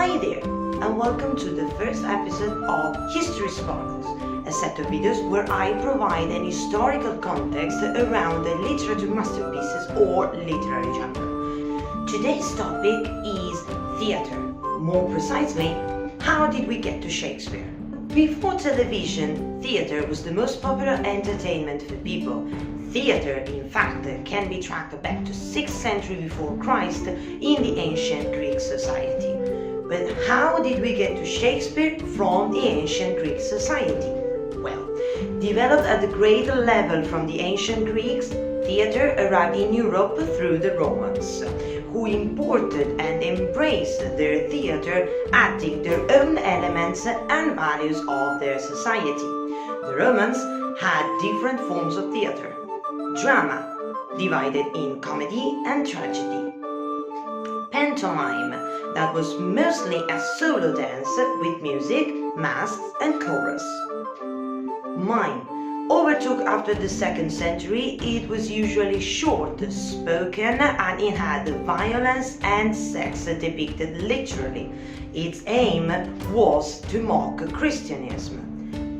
Hi there, and welcome to the first episode of History Sparkles, a set of videos where I provide an historical context around the literature masterpieces or literary genre. Today's topic is theatre. More precisely, how did we get to Shakespeare? Before television, theatre was the most popular entertainment for people. Theatre, in fact, can be tracked back to 6th century before Christ in the ancient Greek society. But how did we get to Shakespeare from the ancient Greek society? Well, developed at a greater level from the ancient Greeks, theatre arrived in Europe through the Romans, who imported and embraced their theatre, adding their own elements and values of their society. The Romans had different forms of theatre. Drama, divided in comedy and tragedy. Pantomime, that was mostly a solo dance with music, masks and chorus. Mime overtook after the 2nd century. It was usually short, spoken, and it had violence and sex depicted literally. Its aim was to mock Christianism.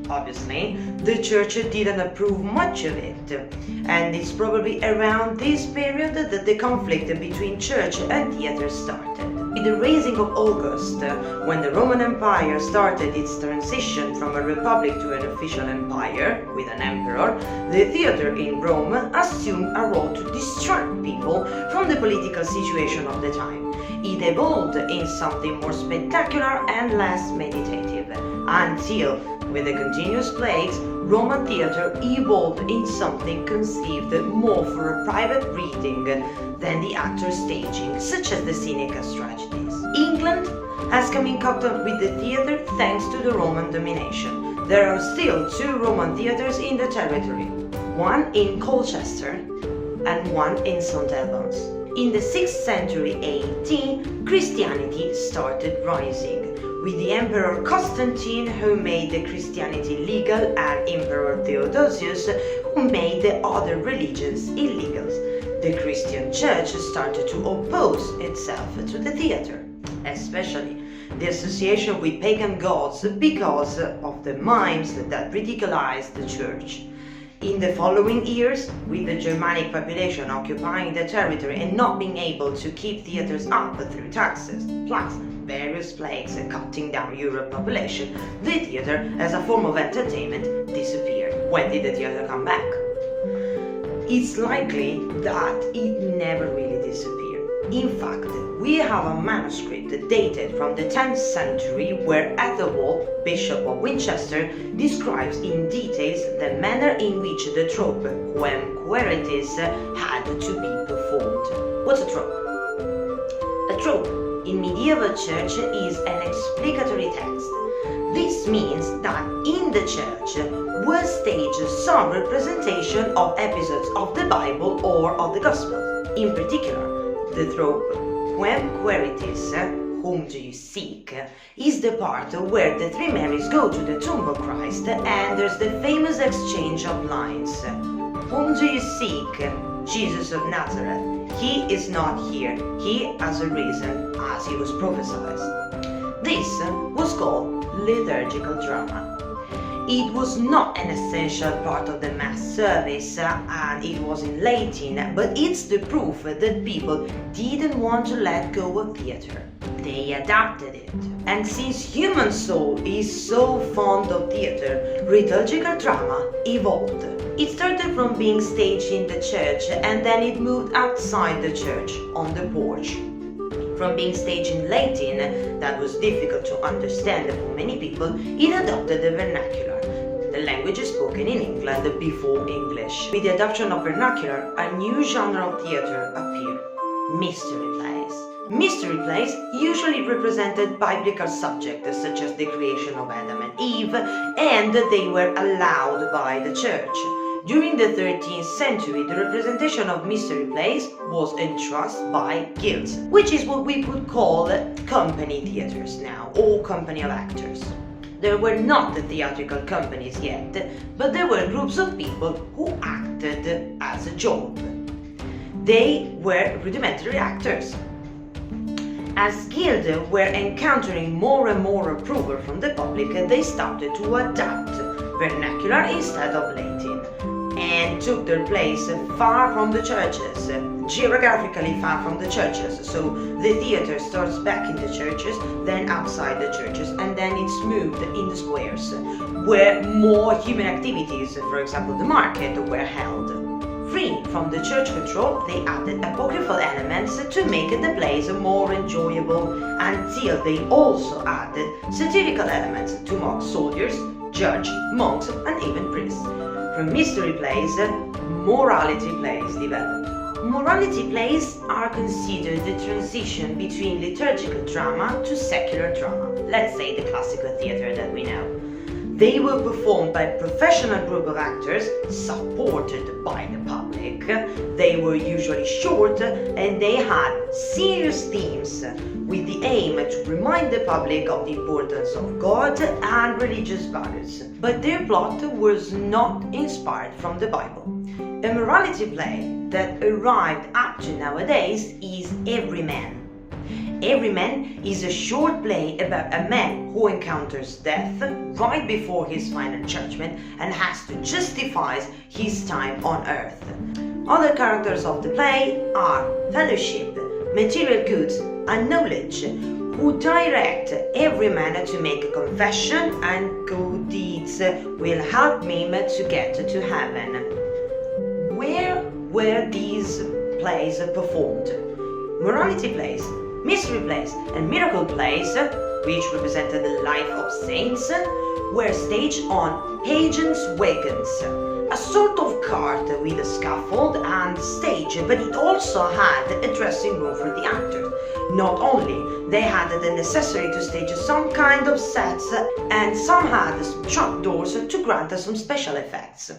Obviously, the church didn't approve much of it, and it's probably around this period that the conflict between church and theatre started. With the raising of August, when the Roman Empire started its transition from a republic to an official empire with an emperor, the theatre in Rome assumed a role to distract people from the political situation of the time. It evolved in something more spectacular and less meditative, until, with the continuous plagues, Roman theatre evolved in something conceived more for a private reading than the actor staging, such as the Seneca's tragedies. England has come in contact with the theatre thanks to the Roman domination. There are still 2 Roman theatres in the territory, one in Colchester and one in St. Albans. In the 6th century AD, Christianity started rising, with the Emperor Constantine, who made the Christianity legal, and Emperor Theodosius, who made the other religions illegal. The Christian Church started to oppose itself to the theatre, especially the association with pagan gods because of the mimes that ridiculized the Church. In the following years, with the Germanic population occupying the territory and not being able to keep theatres up through taxes, plus various plagues cutting down Europe's population, the theatre as a form of entertainment disappeared. When did the theatre come back? It's likely that it never really disappeared. In fact, we have a manuscript dated from the 10th century where Ethelwald, Bishop of Winchester, describes in details the manner in which the trope quem quaeritis had to be performed. What's a trope? A trope in medieval church is an explicatory text. This means that in the church was staged some representation of episodes of the Bible or of the Gospel. In particular, the trope quem quaeritis, whom do you seek, is the part where the 3 Marys go to the tomb of Christ and there's the famous exchange of lines. Whom do you seek? Jesus of Nazareth. He is not here. He has arisen as he was prophesied. This was called liturgical drama. It was not an essential part of the Mass service and it was in Latin, but it's the proof that people didn't want to let go of theatre. They adapted it. And since human soul is so fond of theatre, liturgical drama evolved. It started from being staged in the church and then it moved outside the church, on the porch. From being staged in Latin, that was difficult to understand for many people, it adopted the vernacular, the language spoken in England before English. With the adoption of vernacular, a new genre of theatre appeared: mystery plays. Mystery plays usually represented biblical subjects such as the creation of Adam and Eve, and they were allowed by the church. During the 13th century, the representation of mystery plays was entrusted by guilds, which is what we could call company theatres now, or company of actors. There were not the theatrical companies yet, but there were groups of people who acted as a job. They were rudimentary actors. As guilds were encountering more and more approval from the public, they started to adapt vernacular instead of Latin, and took their place far from the churches, geographically far from the churches. So the theater starts back in the churches, then outside the churches, and then it's moved in the squares, where more human activities, for example the market, were held. Free from the church control, they added apocryphal elements to make the plays more enjoyable, until they also added satirical elements to mock soldiers, judges, monks, and even priests. From mystery plays, morality plays developed. Morality plays are considered the transition between liturgical drama to secular drama, let's say the classical theater that we know. They were performed by a professional group of actors, supported by the public. They were usually short, and they had serious themes, with the aim to remind the public of the importance of God and religious values. But their plot was not inspired from the Bible. A morality play that arrived up to nowadays is Everyman. Everyman is a short play about a man who encounters death right before his final judgment and has to justify his time on earth. Other characters of the play are fellowship, material goods, and knowledge, who direct every man to make a confession, and good deeds will help him to get to heaven. Where were these plays performed? Morality plays, mystery plays, and miracle plays, which represented the life of saints, were staged on pageants wagons, a sort of cart with a scaffold and stage, but it also had a dressing room for the actors. Not only, they had the necessary to stage some kind of sets, and some had trapdoors to grant some special effects,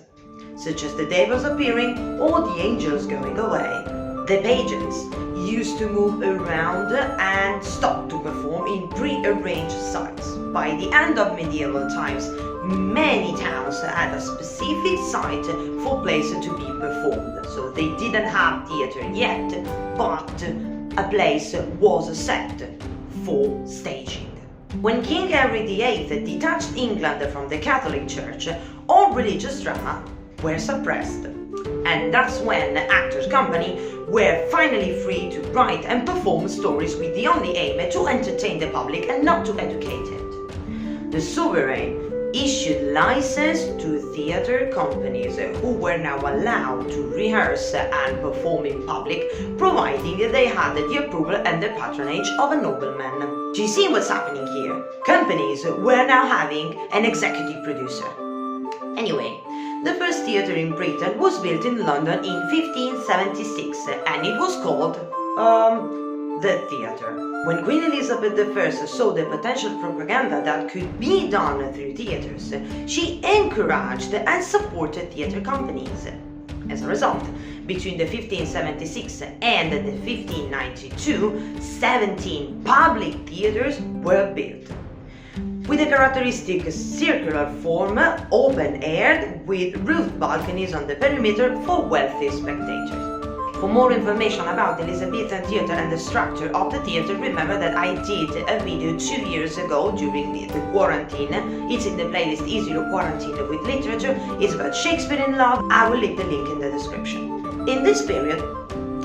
such as the devils appearing or the angels going away. The pageants used to move around and stop to perform in pre-arranged sites. By the end of medieval times, many towns had a specific site for plays to be performed. So they didn't have theater yet, but a place was set for staging. When King Henry VIII detached England from the Catholic Church, all religious drama were suppressed. And that's when Actors' Company were finally free to write and perform stories with the only aim to entertain the public and not to educate it. The sovereign issued license to theater companies, who were now allowed to rehearse and perform in public, providing they had the approval and the patronage of a nobleman. Do you see what's happening here? Companies were now having an executive producer. Anyway, the first theatre in Britain was built in London in 1576, and it was called the theatre. When Queen Elizabeth I saw the potential propaganda that could be done through theatres, she encouraged and supported theatre companies. As a result, between the 1576 and the 1592, 17 public theatres were built, with a characteristic circular form, open-aired, with roofed balconies on the perimeter for wealthy spectators. For more information about Elizabethan theatre and the structure of the theatre, remember that I did a video 2 years ago during the quarantine. It's in the playlist Easy to Quarantine with Literature. It's about Shakespeare in love. I will leave the link in the description. In this period,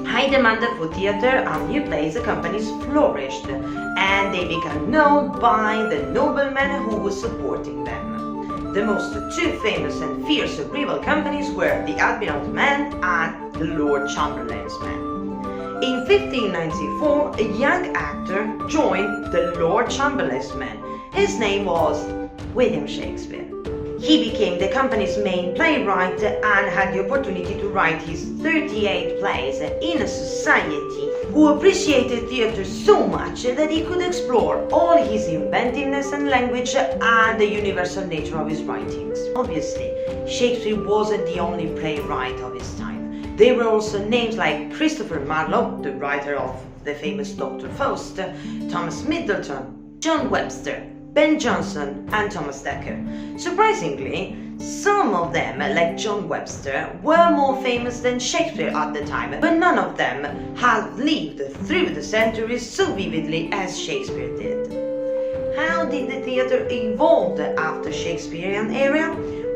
high demand for theatre and new plays companies flourished, and they became known by the noblemen who were supporting them. The most two famous and fierce rival companies were the Admiral's Men and the Lord Chamberlain's Men. In 1594, a young actor joined the Lord Chamberlain's Men. His name was William Shakespeare. He became the company's main playwright and had the opportunity to write his 38 plays in a society who appreciated theatre so much that he could explore all his inventiveness and language and the universal nature of his writings. Obviously, Shakespeare wasn't the only playwright of his time. There were also names like Christopher Marlowe, the writer of the famous Dr. Faust, Thomas Middleton, John Webster, Ben Jonson and Thomas Dekker. Surprisingly, some of them, like John Webster, were more famous than Shakespeare at the time, but none of them had lived through the centuries so vividly as Shakespeare did. How did the theatre evolve after Shakespearean era?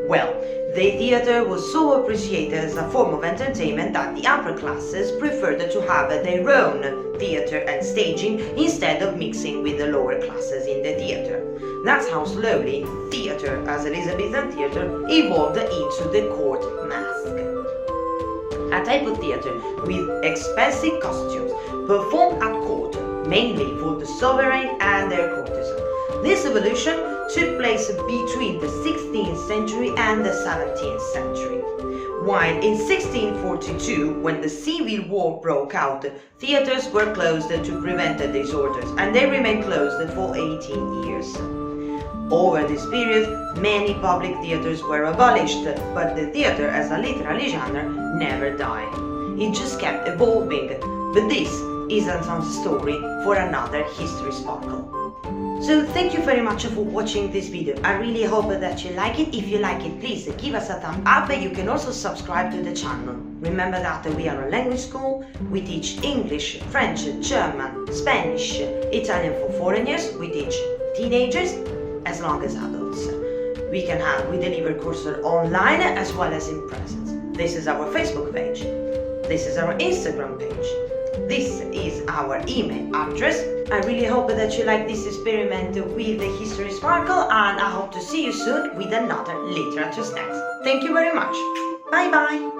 Well, the theatre was so appreciated as a form of entertainment that the upper classes preferred to have their own theatre and staging instead of mixing with the lower classes in the theatre. That's how slowly theatre as Elizabethan theatre evolved into the court masque. A type of theatre with expensive costumes performed at court, mainly for the sovereign and their courtesans. This evolution took place between the 16th century and the 17th century. While in 1642, when the Civil War broke out, theatres were closed to prevent disorders, and they remained closed for 18 years. Over this period, many public theatres were abolished, but the theatre as a literary genre never died. It just kept evolving, but this is a story for another History Sparkle. So thank you very much for watching this video. I really hope that you like it. If you like it, please give us a thumb up. You can also subscribe to the channel. Remember that we are a language school. We teach English, French, German, Spanish, Italian for foreigners. We teach teenagers as long as adults. We deliver courses online as well as in presence. This is our Facebook page. This is our Instagram page. This is our email address. I really hope that you like this experiment with the History Sparkle, and I hope to see you soon with another literature snacks. Thank you very much. Bye bye.